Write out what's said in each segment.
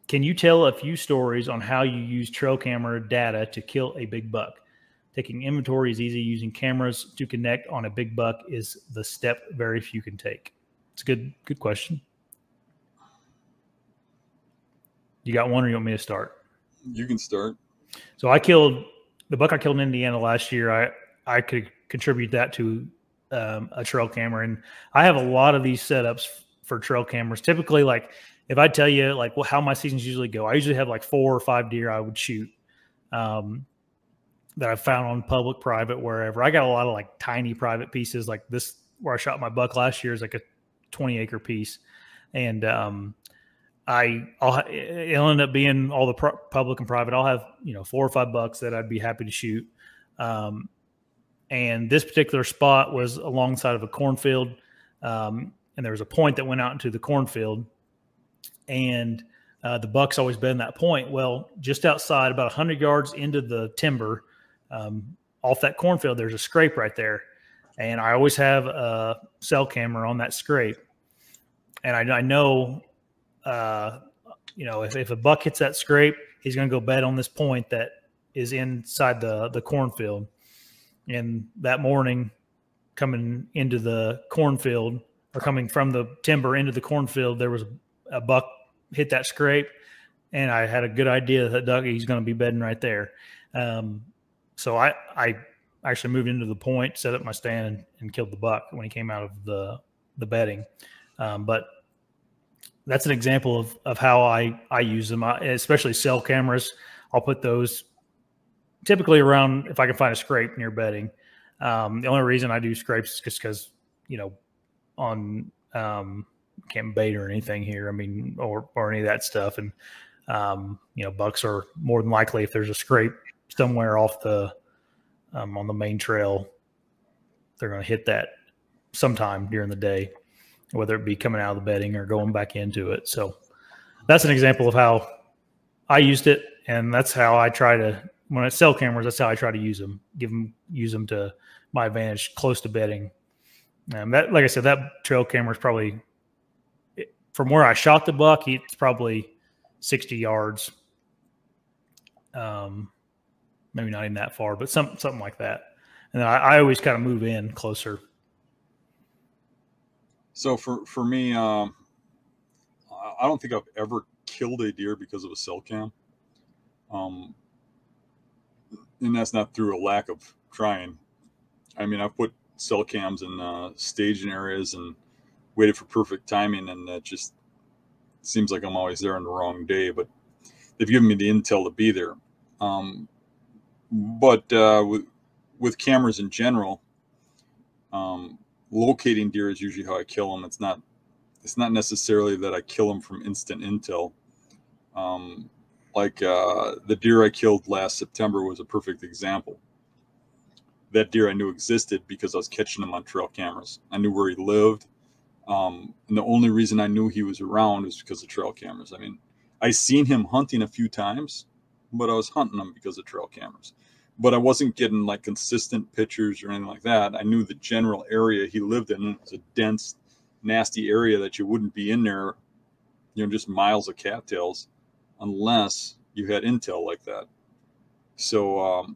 Can you tell a few stories on how you use trail camera data to kill a big buck? Taking inventory is easy. Using cameras to connect on a big buck is the step very few can take. It's a good question. You got one, or you want me to start? You can start. So I killed the buck I killed in Indiana last year. I could contribute that to a trail camera, and I have a lot of these setups for trail cameras. Typically, like if I tell you like how my seasons usually go, I usually have like 4 or 5 deer I would shoot that I found on public, private, wherever. I got a lot of like tiny private pieces, like this where I shot my buck last year is like a 20-acre piece, and it'll end up being all the public and private. I'll have 4 or 5 bucks that I'd be happy to shoot. And this particular spot was alongside of a cornfield, and there was a point that went out into the cornfield, and the buck's always been that point. Well, just outside, about 100 yards into the timber, off that cornfield, there's a scrape right there, and I always have a cell camera on that scrape, and I know, if a buck hits that scrape, he's going to go bed on this point that is inside the cornfield. And that morning, coming into the cornfield, or coming from the timber into the cornfield, there was a buck hit that scrape, and I had a good idea that he's going to be bedding right there. So I actually moved into the point, set up my stand, and killed the buck when he came out of the bedding. But that's an example of how I use them, especially cell cameras. I'll put those typically around if I can find a scrape near bedding. The only reason I do scrapes is just because, on can't bait or anything here. I mean, or any of that stuff. And, bucks are more than likely, if there's a scrape somewhere off on the main trail, they're going to hit that sometime during the day, whether it be coming out of the bedding or going back into it. So that's an example of how I used it. And that's how I try to, when I sell cameras, that's how I try to use them, use them to my advantage, close to bedding. That, like I said, that trail camera is probably, from where I shot the buck, it's probably 60 yards. Maybe not even that far, but something like that. And then I always kind of move in closer. So for me, I don't think I've ever killed a deer because of a cell cam. And that's not through a lack of trying. I mean, I've put cell cams in staging areas and waited for perfect timing, and that just seems like I'm always there on the wrong day, but they've given me the intel to be there. But with cameras in general, locating deer is usually how I kill them. It's not necessarily that I kill them from instant intel. Like the deer I killed last September was a perfect example. That deer I knew existed because I was catching him on trail cameras. I knew where he lived. And the only reason I knew he was around was because of trail cameras. I mean, I seen him hunting a few times, but I was hunting him because of trail cameras. But I wasn't getting like consistent pictures or anything like that. I knew the general area he lived in. It was a dense, nasty area that you wouldn't be in there, just miles of cattails, unless you had intel like that. So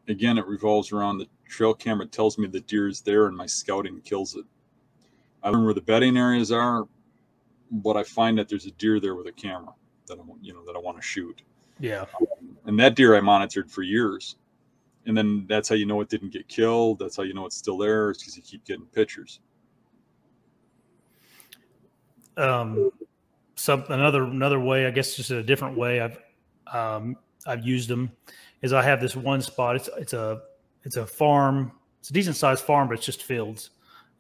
again, it revolves around the trail camera tells me the deer is there, and my scouting kills it. I learn where the bedding areas are, but I find that there's a deer there with a camera that I want to shoot. Yeah. And that deer I monitored for years. And then that's how you know it didn't get killed. That's how you know it's still there, is because you keep getting pictures. Another way, I guess, just a different way I've used them is I have this one spot. It's a farm. It's a decent sized farm, but it's just fields.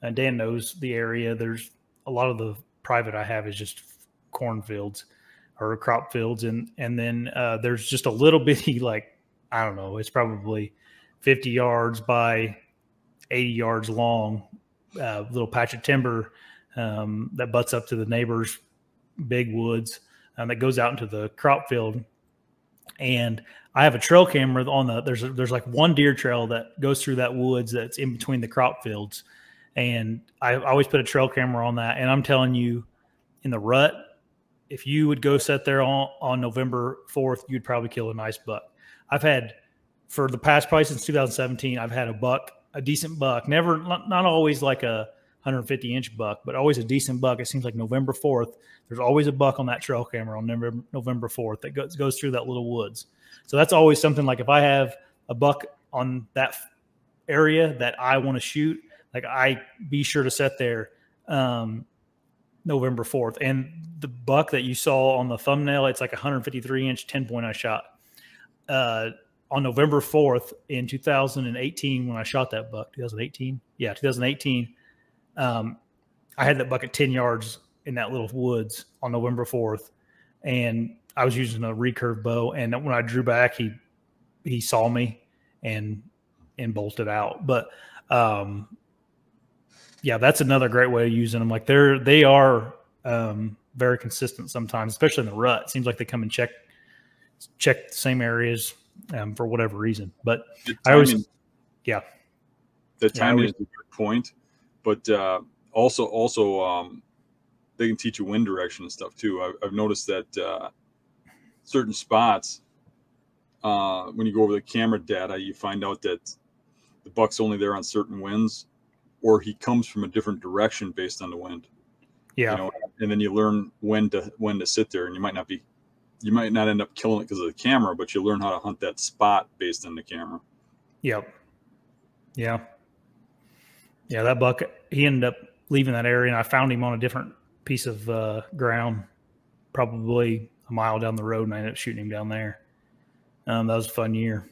And Dan knows the area. There's a lot of the private I have is just cornfields or crop fields. And then there's just a little bitty, like, I don't know, it's probably 50 yards by 80 yards long, little patch of timber that butts up to the neighbor's big woods that goes out into the crop field. And I have a trail camera on there's like one deer trail that goes through that woods that's in between the crop fields. And I always put a trail camera on that. And I'm telling you, in the rut, if you would go set there on November 4th, you'd probably kill a nice buck. I've had, for the past, probably since 2017, I've had a decent buck. Never, not always like a 150-inch buck, but always a decent buck. It seems like November 4th, there's always a buck on that trail camera on November 4th that goes through that little woods. So that's always something, like if I have a buck on that area that I want to shoot, like I be sure to set there November 4th. And the buck that you saw on the thumbnail, it's like a 153-inch 10-point I shot. On November 4th in 2018, when I shot that buck, 2018? Yeah, 2018. I had that buck at 10 yards in that little woods on November 4th. And I was using a recurve bow. And when I drew back, he saw me and bolted out. But yeah, that's another great way of using them. Like they are very consistent sometimes, especially in the rut. It seems like they come and check the same areas for whatever reason. But I always, yeah, the timing is a good point. But also they can teach you wind direction and stuff too. I've noticed that certain spots, when you go over the camera data, you find out that the buck's only there on certain winds, or he comes from a different direction based on the wind. Yeah. You know, and then you learn when to sit there, and you might not end up killing it because of the camera, but you learn how to hunt that spot based on the camera. Yep. Yeah. Yeah. That buck, he ended up leaving that area, and I found him on a different piece of ground, probably a mile down the road, and I ended up shooting him down there. That was a fun year.